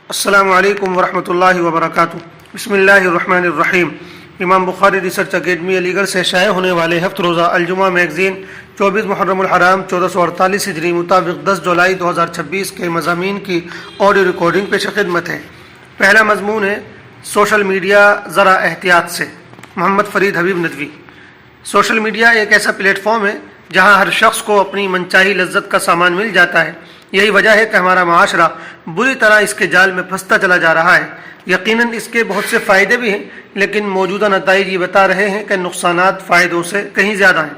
السلام علیکم ورحمۃ اللہ وبرکاتہ۔ بسم اللہ الرحمن الرحیم۔ امام بخاری ریسرچ اکیڈمی علی گڑھ سے شائع ہونے والے ہفت روزہ الجمعہ میگزین 24 محرم الحرام 1448 ہجری مطابق 10 جولائی 2026 کے مضامین کی آڈیو ریکارڈنگ پیش خدمت ہے۔ پہلا مضمون ہے سوشل میڈیا ذرا احتیاط سے، محمد فرید حبیب ندوی۔ سوشل میڈیا ایک ایسا پلیٹ فارم ہے جہاں ہر شخص کو اپنی منچاہی لذت کا سامان مل جاتا ہے۔ یہی وجہ ہے کہ ہمارا معاشرہ بری طرح اس کے جال میں پھنستا چلا جا رہا ہے۔ یقیناً اس کے بہت سے فائدے بھی ہیں، لیکن موجودہ نتائج یہ بتا رہے ہیں کہ نقصانات فائدوں سے کہیں زیادہ ہیں۔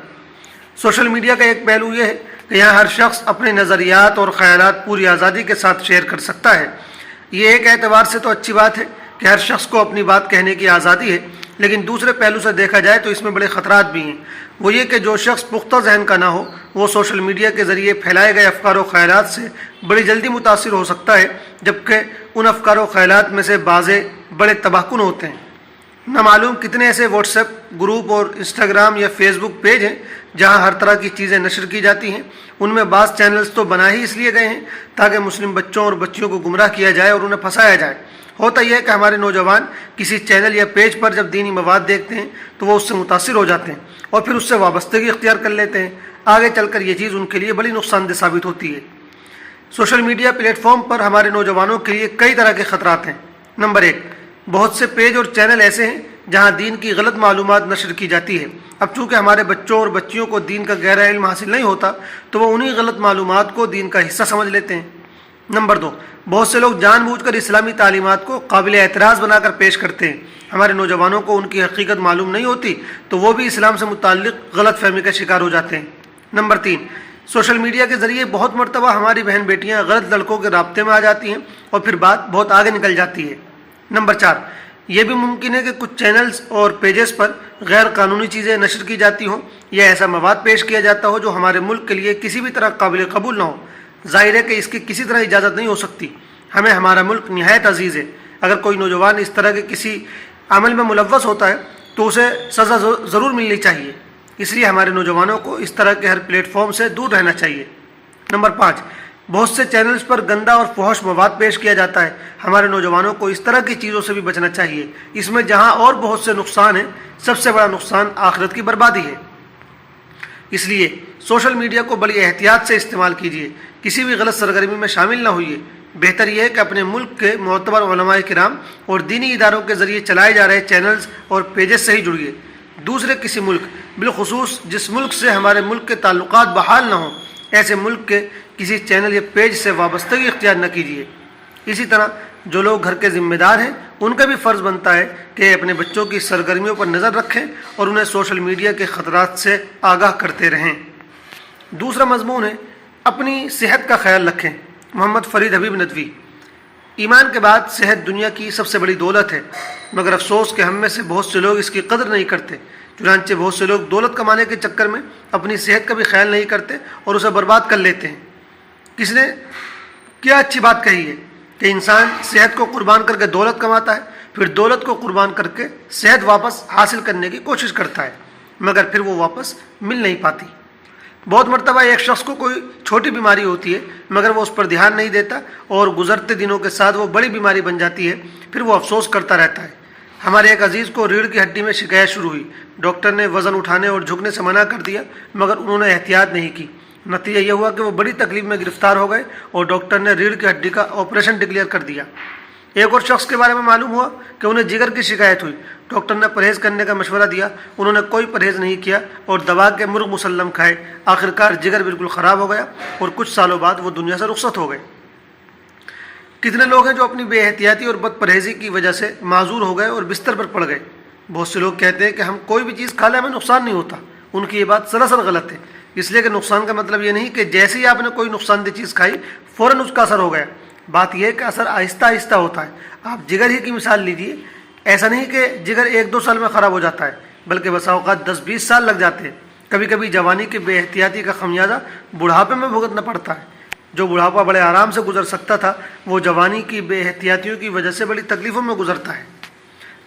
سوشل میڈیا کا ایک پہلو یہ ہے کہ یہاں ہر شخص اپنے نظریات اور خیالات پوری آزادی کے ساتھ شیئر کر سکتا ہے۔ یہ ایک اعتبار سے تو اچھی بات ہے کہ ہر شخص کو اپنی بات کہنے کی آزادی ہے، لیکن دوسرے پہلو سے دیکھا جائے تو اس میں بڑے خطرات بھی ہیں۔ وہ یہ کہ جو شخص پختہ ذہن کا نہ ہو وہ سوشل میڈیا کے ذریعے پھیلائے گئے افکار و خیالات سے بڑی جلدی متاثر ہو سکتا ہے، جبکہ ان افکار و خیالات میں سے بعضے بڑے تباہ کن ہوتے ہیں۔ نہ معلوم کتنے ایسے واٹس ایپ گروپ اور انسٹاگرام یا فیس بک پیج ہیں جہاں ہر طرح کی چیزیں نشر کی جاتی ہیں۔ ان میں بعض چینلز تو بنا ہی اس لیے گئے ہیں تاکہ مسلم بچوں اور بچیوں کو گمراہ کیا جائے اور انہیں پھنسایا جائے۔ ہوتا یہ ہے کہ ہمارے نوجوان کسی چینل یا پیج پر جب دینی مواد دیکھتے ہیں تو وہ اس سے متاثر ہو جاتے ہیں اور پھر اس سے وابستگی اختیار کر لیتے ہیں۔ آگے چل کر یہ چیز ان کے لیے بڑی نقصان دہ ثابت ہوتی ہے۔ سوشل میڈیا پلیٹ فارم پر ہمارے نوجوانوں کے لیے کئی طرح کے خطرات ہیں۔ نمبر 1، بہت سے پیج اور چینل ایسے ہیں جہاں دین کی غلط معلومات نشر کی جاتی ہے۔ اب چونکہ ہمارے بچوں اور بچیوں کو دین کا گہرا علم حاصل نہیں ہوتا تو وہ انہی غلط معلومات کو دین کا حصہ سمجھ لیتے ہیں۔ نمبر 2، بہت سے لوگ جان بوجھ کر اسلامی تعلیمات کو قابل اعتراض بنا کر پیش کرتے ہیں۔ ہمارے نوجوانوں کو ان کی حقیقت معلوم نہیں ہوتی تو وہ بھی اسلام سے متعلق غلط فہمی کا شکار ہو جاتے ہیں۔ نمبر 3، سوشل میڈیا کے ذریعے بہت مرتبہ ہماری بہن بیٹیاں غلط لڑکوں کے رابطے میں آ جاتی ہیں اور پھر بات بہت آگے نکل جاتی ہے۔ نمبر 4، یہ بھی ممکن ہے کہ کچھ چینلز اور پیجز پر غیر قانونی چیزیں نشر کی جاتی ہوں یا ایسا مواد پیش کیا جاتا ہو جو ہمارے ملک کے لیے کسی بھی طرح قابل قبول نہ ہو۔ ظاہر ہے کہ اس کی کسی طرح اجازت نہیں ہو سکتی۔ ہمیں ہمارا ملک نہایت عزیز ہے۔ اگر کوئی نوجوان اس طرح کے کسی عمل میں ملوث ہوتا ہے تو اسے سزا ضرور ملنی چاہیے۔ اس لیے ہمارے نوجوانوں کو اس طرح کے ہر پلیٹ فارم سے دور رہنا چاہیے۔ نمبر 5، بہت سے چینلز پر گندا اور فحش مواد پیش کیا جاتا ہے۔ ہمارے نوجوانوں کو اس طرح کی چیزوں سے بھی بچنا چاہیے۔ اس میں جہاں اور بہت سے نقصان ہیں، سب سے بڑا نقصان آخرت کی بربادی ہے۔ اس لیے سوشل میڈیا کو بڑی احتیاط سے استعمال کیجیے، کسی بھی غلط سرگرمی میں شامل نہ ہوئیے۔ بہتر یہ ہے کہ اپنے ملک کے معتبر علماء کرام اور دینی اداروں کے ذریعے چلائے جا رہے چینلز اور پیجز سے ہی جڑیے۔ دوسرے کسی ملک، بالخصوص جس ملک سے ہمارے ملک کے تعلقات بحال نہ ہوں، ایسے ملک کے کسی چینل یا پیج سے وابستگی اختیار نہ کیجیے۔ اسی طرح جو لوگ گھر کے ذمہ دار ہیں ان کا بھی فرض بنتا ہے کہ اپنے بچوں کی سرگرمیوں پر نظر رکھیں اور انہیں سوشل میڈیا کے خطرات سے آگاہ کرتے رہیں۔ دوسرا مضمون ہے اپنی صحت کا خیال رکھیں، محمد فرید حبیب ندوی۔ ایمان کے بعد صحت دنیا کی سب سے بڑی دولت ہے، مگر افسوس کہ ہم میں سے بہت سے لوگ اس کی قدر نہیں کرتے۔ چنانچہ بہت سے لوگ دولت کمانے کے چکر میں اپنی صحت کا بھی خیال نہیں کرتے اور اسے برباد کر لیتے ہیں۔ کس نے کیا اچھی بات کہی ہے کہ انسان صحت کو قربان کر کے دولت کماتا ہے، پھر دولت کو قربان کر کے صحت واپس حاصل کرنے کی کوشش کرتا ہے، مگر پھر وہ واپس مل نہیں پاتی۔ بہت مرتبہ ایک شخص کو کوئی چھوٹی بیماری ہوتی ہے مگر وہ اس پر دھیان نہیں دیتا اور گزرتے دنوں کے ساتھ وہ بڑی بیماری بن جاتی ہے، پھر وہ افسوس کرتا رہتا ہے۔ ہمارے ایک عزیز کو ریڑھ کی ہڈی میں شکایت شروع ہوئی۔ ڈاکٹر نے وزن اٹھانے اور جھکنے سے منع کر دیا مگر انہوں نے احتیاط نہیں کی۔ نتیجہ یہ ہوا کہ وہ بڑی تکلیف میں گرفتار ہو گئے اور ڈاکٹر نے ریڑھ کی ہڈی کا آپریشن ڈکلیئر کر دیا۔ ایک اور شخص کے بارے میں معلوم ہوا کہ انہیں جگر کی شکایت ہوئی۔ ڈاکٹر نے پرہیز کرنے کا مشورہ دیا، انہوں نے کوئی پرہیز نہیں کیا اور دوا کے مرغ مسلم کھائے۔ آخرکار جگر بالکل خراب ہو گیا اور کچھ سالوں بعد وہ دنیا سے رخصت ہو گئے۔ کتنے لوگ ہیں جو اپنی بے احتیاطی اور بد پرہیزی کی وجہ سے معذور ہو گئے اور بستر پر پڑ گئے۔ بہت سے لوگ کہتے ہیں کہ ہم کوئی بھی چیز کھا لیں ہمیں نقصان نہیں ہوتا۔ ان کی یہ بات سراسر غلط ہے، اس لیے کہ نقصان کا مطلب یہ نہیں کہ جیسے ہی آپ نے کوئی نقصان دہ چیز کھائی فوراً اس کا اثر ہو گیا۔ بات یہ ہے کہ اثر آہستہ آہستہ ہوتا ہے۔ آپ جگر ہی کی مثال لیجئے، ایسا نہیں کہ جگر 1-2 سال میں خراب ہو جاتا ہے، بلکہ بسا اوقات 10-20 سال لگ جاتے ہیں۔ کبھی کبھی جوانی کی بے احتیاطی کا خمیازہ بڑھاپے میں بھگتنا پڑتا ہے۔ جو بڑھاپا بڑے آرام سے گزر سکتا تھا وہ جوانی کی بے احتیاطیوں کی وجہ سے بڑی تکلیفوں میں گزرتا ہے۔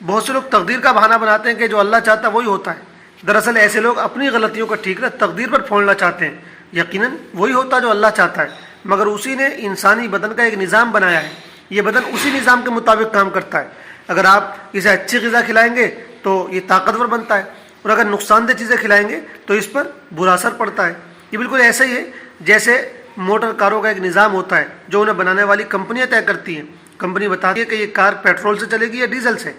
بہت سے لوگ تقدیر کا بہانہ بناتے ہیں کہ جو اللہ چاہتا وہی ہوتا ہے۔ دراصل ایسے لوگ اپنی غلطیوں کا ٹھیکرا تقدیر پر پھوڑنا چاہتے ہیں۔ یقیناً وہی ہوتا جو اللہ چاہتا ہے، مگر اسی نے انسانی بدن کا ایک نظام بنایا ہے۔ یہ بدن اسی نظام کے مطابق کام کرتا ہے. اگر آپ اسے اچھی غذا کھلائیں گے تو یہ طاقتور بنتا ہے، اور اگر نقصان دہ چیزیں کھلائیں گے تو اس پر برا اثر پڑتا ہے. یہ بالکل ایسا ہی ہے جیسے موٹر کاروں کا ایک نظام ہوتا ہے جو انہیں بنانے والی کمپنیاں طے کرتی ہیں. کمپنی بتاتی ہے کہ یہ کار پیٹرول سے چلے گی یا ڈیزل سے.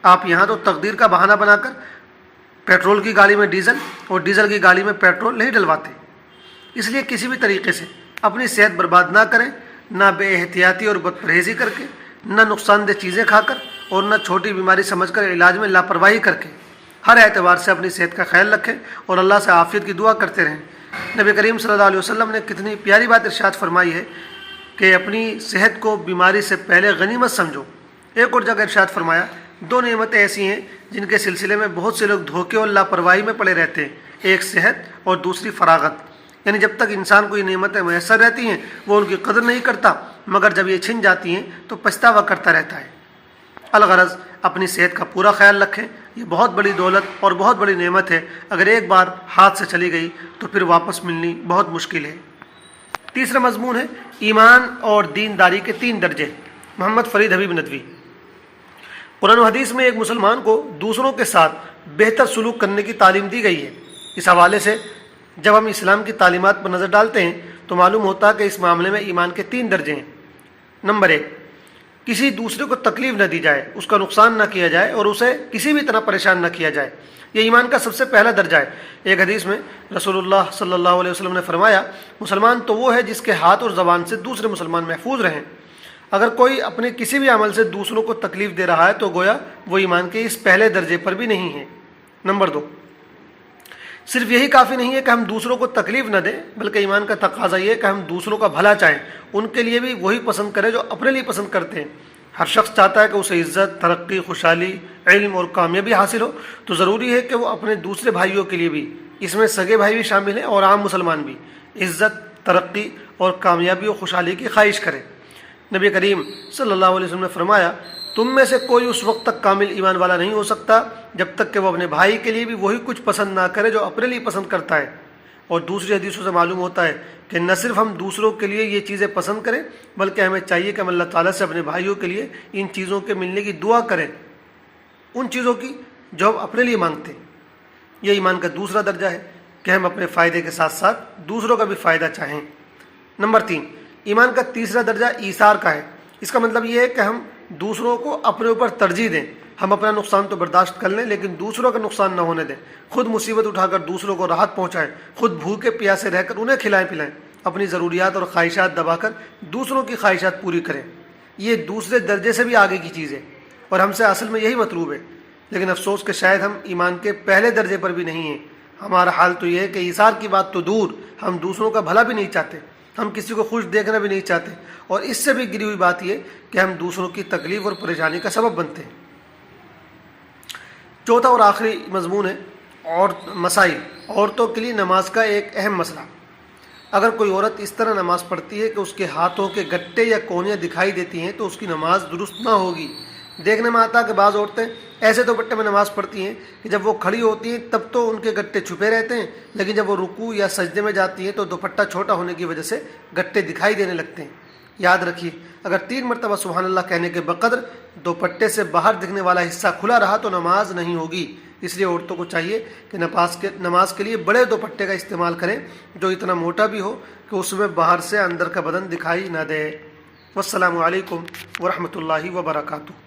آپ یہاں تو تقدیر کا بہانہ بنا کر پیٹرول کی گاڑی میں ڈیزل اور ڈیزل کی گاڑی میں پیٹرول نہیں ڈلواتے. اس لیے کسی بھی طریقے سے اپنی صحت برباد نہ کریں، نہ بے احتیاطی اور بد پرہیزی کر کے، نہ نقصان دہ چیزیں کھا کر، اور نہ چھوٹی بیماری سمجھ کر علاج میں لاپرواہی کر کے. ہر اعتبار سے اپنی صحت کا خیال رکھیں اور اللہ سے عافیت کی دعا کرتے رہیں. نبی کریم صلی اللہ علیہ وسلم نے کتنی پیاری بات ارشاد فرمائی ہے کہ اپنی صحت کو بیماری سے پہلے غنیمت سمجھو. ایک اور جگہ ارشاد فرمایا، دو نعمتیں ایسی ہیں جن کے سلسلے میں بہت سے لوگ دھوکے اور لاپرواہی میں پڑے رہتے ہیں، ایک صحت اور دوسری فراغت. یعنی جب تک انسان کو یہ نعمتیں میسر رہتی ہیں وہ ان کی قدر نہیں کرتا، مگر جب یہ چھن جاتی ہیں تو پچھتاوا کرتا رہتا ہے. الغرض اپنی صحت کا پورا خیال رکھیں. یہ بہت بڑی دولت اور بہت بڑی نعمت ہے، اگر ایک بار ہاتھ سے چلی گئی تو پھر واپس ملنی بہت مشکل ہے. تیسرا مضمون ہے ایمان اور دینداری کے 3 درجے. محمد فرید حبیب ندوی. قرآن و حدیث میں ایک مسلمان کو دوسروں کے ساتھ بہتر سلوک کرنے کی تعلیم دی گئی ہے. اس حوالے سے جب ہم اسلام کی تعلیمات پر نظر ڈالتے ہیں تو معلوم ہوتا ہے کہ اس معاملے میں ایمان کے 3 درجے ہیں. نمبر 1، کسی دوسرے کو تکلیف نہ دی جائے، اس کا نقصان نہ کیا جائے اور اسے کسی بھی طرح پریشان نہ کیا جائے. یہ ایمان کا سب سے پہلا درجہ ہے. ایک حدیث میں رسول اللہ صلی اللہ علیہ وسلم نے فرمایا، مسلمان تو وہ ہے جس کے ہاتھ اور زبان سے دوسرے مسلمان محفوظ رہیں. اگر کوئی اپنے کسی بھی عمل سے دوسروں کو تکلیف دے رہا ہے تو گویا وہ ایمان کے اس پہلے درجے پر بھی نہیں ہے. نمبر 2، صرف یہی کافی نہیں ہے کہ ہم دوسروں کو تکلیف نہ دیں، بلکہ ایمان کا تقاضا یہ ہے کہ ہم دوسروں کا بھلا چاہیں، ان کے لیے بھی وہی پسند کریں جو اپنے لیے پسند کرتے ہیں. ہر شخص چاہتا ہے کہ اسے عزت، ترقی، خوشحالی، علم اور کامیابی حاصل ہو، تو ضروری ہے کہ وہ اپنے دوسرے بھائیوں کے لیے بھی، اس میں سگے بھائی بھی شامل ہیں اور عام مسلمان بھی، عزت، ترقی اور کامیابی اور خوشحالی کی خواہش کریں. نبی کریم صلی اللہ علیہ وسلم نے فرمایا، تم میں سے کوئی اس وقت تک کامل ایمان والا نہیں ہو سکتا جب تک کہ وہ اپنے بھائی کے لیے بھی وہی کچھ پسند نہ کرے جو اپنے لیے پسند کرتا ہے. اور دوسری حدیثوں سے معلوم ہوتا ہے کہ نہ صرف ہم دوسروں کے لیے یہ چیزیں پسند کریں، بلکہ ہمیں چاہیے کہ ہم اللہ تعالیٰ سے اپنے بھائیوں کے لیے ان چیزوں کے ملنے کی دعا کریں، ان چیزوں کی جو ہم اپنے لیے مانگتے ہیں. یہ ایمان کا دوسرا درجہ ہے کہ ہم اپنے فائدے کے ساتھ ساتھ دوسروں کا بھی فائدہ چاہیں. نمبر 3، ایمان کا تیسرا درجہ ایثار کا ہے. اس کا مطلب یہ ہے کہ ہم دوسروں کو اپنے اوپر ترجیح دیں. ہم اپنا نقصان تو برداشت کر لیں لیکن دوسروں کا نقصان نہ ہونے دیں. خود مصیبت اٹھا کر دوسروں کو راحت پہنچائیں، خود بھوکے پیاسے رہ کر انہیں کھلائیں پلائیں، اپنی ضروریات اور خواہشات دبا کر دوسروں کی خواہشات پوری کریں. یہ دوسرے درجے سے بھی آگے کی چیز ہے اور ہم سے اصل میں یہی مطلوب ہے. لیکن افسوس کہ شاید ہم ایمان کے پہلے درجے پر بھی نہیں ہیں. ہمارا حال تو یہ ہے کہ ایثار کی بات تو دور، ہم دوسروں کا بھلا بھی نہیں چاہتے، ہم کسی کو خوش دیکھنا بھی نہیں چاہتے، اور اس سے بھی گری ہوئی بات یہ کہ ہم دوسروں کی تکلیف اور پریشانی کا سبب بنتے ہیں. چوتھا اور آخری مضمون ہے مسائل. عورتوں کے لیے نماز کا ایک اہم مسئلہ. اگر کوئی عورت اس طرح نماز پڑھتی ہے کہ اس کے ہاتھوں کے گٹے یا کونیاں دکھائی دیتی ہیں تو اس کی نماز درست نہ ہوگی. دیکھنے میں آتا ہے کہ بعض عورتیں ایسے دوپٹے میں نماز پڑھتی ہیں کہ جب وہ کھڑی ہوتی ہیں تب تو ان کے گٹے چھپے رہتے ہیں، لیکن جب وہ رکوع یا سجدے میں جاتی ہیں تو دوپٹہ چھوٹا ہونے کی وجہ سے گٹے دکھائی دینے لگتے ہیں. یاد رکھیے، اگر 3 مرتبہ سبحان اللہ کہنے کے بقدر دوپٹے سے باہر دکھنے والا حصہ کھلا رہا تو نماز نہیں ہوگی. اس لیے عورتوں کو چاہیے کہ نماز کے لیے بڑے دوپٹے کا استعمال کریں جو اتنا موٹا بھی ہو کہ اس میں باہر سے اندر کا بدن دکھائی نہ دے. والسلام علیکم ورحمۃ اللہ وبرکاتہ.